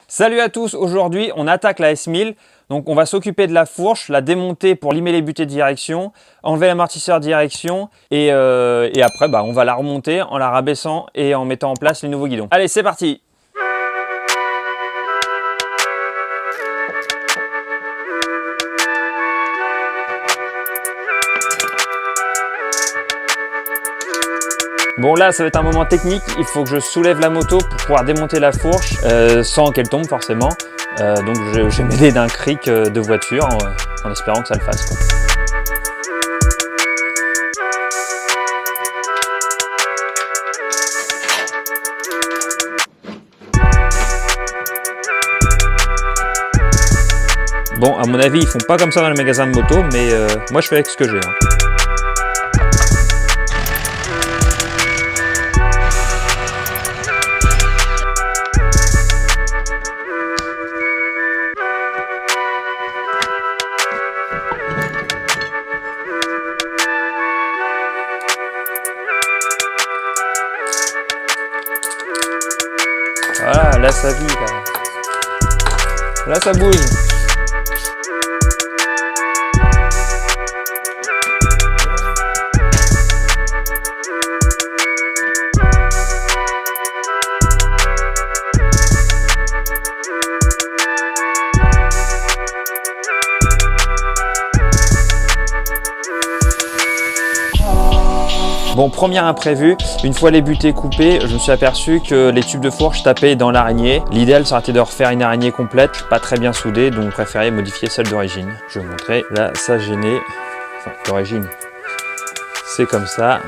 Salut à tous, aujourd'hui on attaque la S1000. Donc on va s'occuper de la fourche, la démonter pour limer les butées de direction, enlever l'amortisseur de direction et après on va la remonter en la rabaissant et en mettant en place les nouveaux guidons. Allez, c'est parti! Bon, là ça va être un moment technique, il faut que je soulève la moto pour pouvoir démonter la fourche sans qu'elle tombe forcément. Donc je vais m'aider d'un cric de voiture en espérant que ça le fasse, quoi. Bon, à mon avis ils font pas comme ça dans les magasins de moto, mais moi je fais avec ce que j'ai, hein. Voilà, là ça vit, là. Là ça bouge. Bon, premier imprévu, une fois les butées coupées, je me suis aperçu que les tubes de fourche tapaient dans l'araignée. L'idéal, ça aurait été de refaire une araignée complète, pas très bien soudée, donc préféré modifier celle d'origine. Je vais vous montrer, là, ça gênait, enfin, d'origine, c'est comme ça.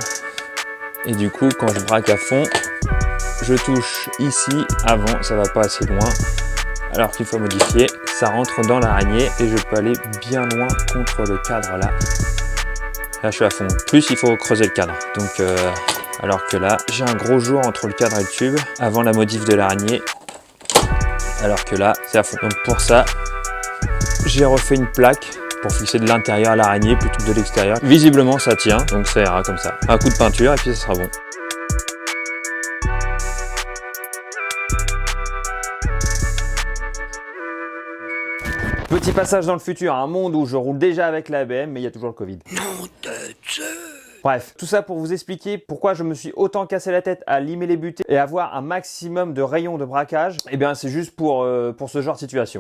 Et du coup, quand je braque à fond, je touche ici, avant, ça va pas assez loin. Alors qu'il faut modifier, ça rentre dans l'araignée et je peux aller bien loin contre le cadre là. Là je suis à fond, plus il faut creuser le cadre. Donc alors que là j'ai un gros jour entre le cadre et le tube avant la modif de l'araignée. Alors que là c'est à fond. Donc pour ça j'ai refait une plaque pour fixer de l'intérieur à l'araignée plutôt que de l'extérieur. Visiblement ça tient, donc ça ira comme ça. Un coup de peinture et puis ça sera bon. Petit passage dans le futur, un monde où je roule déjà avec la ABM, mais il y a toujours le Covid. Bref, tout ça pour vous expliquer pourquoi je me suis autant cassé la tête à limer les butées et avoir un maximum de rayons de braquage. Eh bien, c'est juste pour ce genre de situation.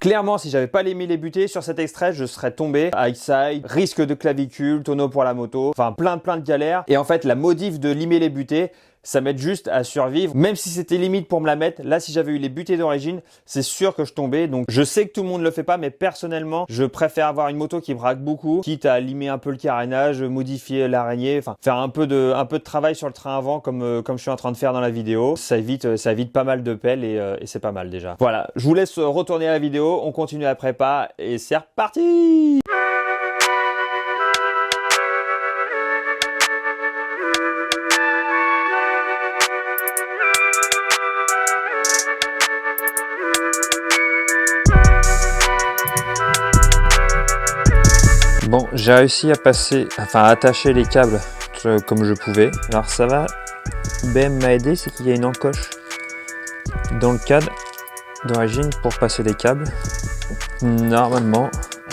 Clairement, si j'avais pas limé les butées sur cet extrait, je serais tombé. High side, risque de clavicule, tonneau pour la moto, enfin plein de galères. Et en fait, la modif de limer les butées, ça m'aide juste à survivre. Même si c'était limite pour me la mettre, là si j'avais eu les butées d'origine, c'est sûr que je tombais. Donc je sais que tout le monde ne le fait pas, mais personnellement, je préfère avoir une moto qui braque beaucoup, quitte à limer un peu le carénage, modifier l'araignée, enfin faire un peu de travail sur le train avant comme je suis en train de faire dans la vidéo. Ça évite pas mal de pelles et c'est pas mal déjà. Voilà, je vous laisse retourner à la vidéo, on continue la prépa et c'est reparti! Bon, j'ai réussi à attacher les câbles comme je pouvais. Alors ça va, BM m'a aidé, c'est qu'il y a une encoche dans le cadre d'origine pour passer les câbles. Normalement,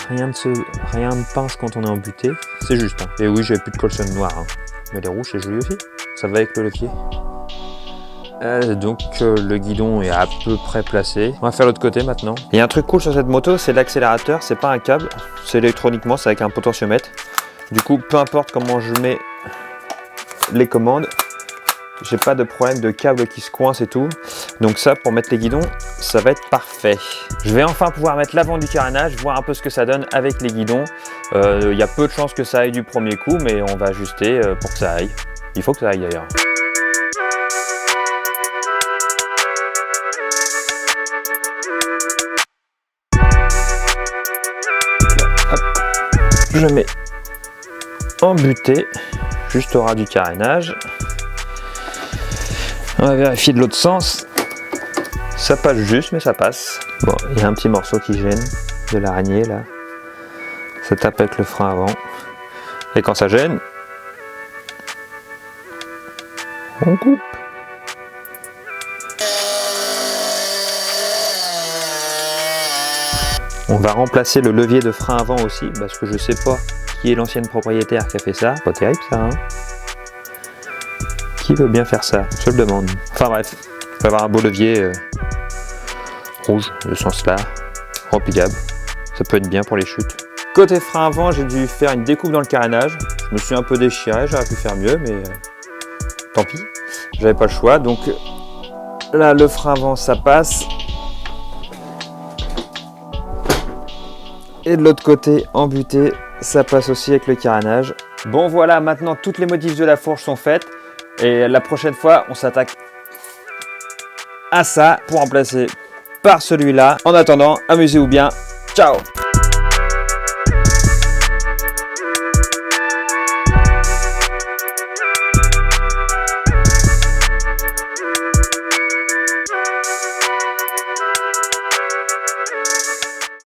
rien de pince quand on est en butée, c'est juste. Hein. Et oui, j'avais plus de colson noir, hein. Mais les rouges c'est joli aussi, ça va avec le levier. Donc le guidon est à peu près placé. On va faire l'autre côté maintenant. Il y a un truc cool sur cette moto, c'est l'accélérateur, c'est pas un câble, c'est électroniquement, c'est avec un potentiomètre. Du coup, peu importe comment je mets les commandes, j'ai pas de problème de câble qui se coince et tout. Donc ça, pour mettre les guidons, ça va être parfait. Je vais enfin pouvoir mettre l'avant du carénage, voir un peu ce que ça donne avec les guidons. Il y a peu de chances que ça aille du premier coup, mais on va ajuster pour que ça aille. Il faut que ça aille d'ailleurs. Je mets en butée, juste au ras du carénage. On va vérifier de l'autre sens. Ça passe juste, mais ça passe. Bon, il y a un petit morceau qui gêne de l'araignée là. Ça tape avec le frein avant. Et quand ça gêne, on coupe. On va remplacer le levier de frein avant aussi, parce que je sais pas qui est l'ancienne propriétaire qui a fait ça. Pas terrible ça, hein. Qui veut bien faire ça? Je le demande. Enfin bref, on va avoir un beau levier rouge, de ce sens là, rempliable. Ça peut être bien pour les chutes. Côté frein avant, j'ai dû faire une découpe dans le carénage. Je me suis un peu déchiré, j'aurais pu faire mieux, mais tant pis. J'avais pas le choix. Donc là, le frein avant, ça passe. Et de l'autre côté, embuté, ça passe aussi avec le carénage. Bon voilà, maintenant toutes les modifs de la fourche sont faites. Et la prochaine fois, on s'attaque à ça pour remplacer par celui-là. En attendant, amusez-vous bien. Ciao!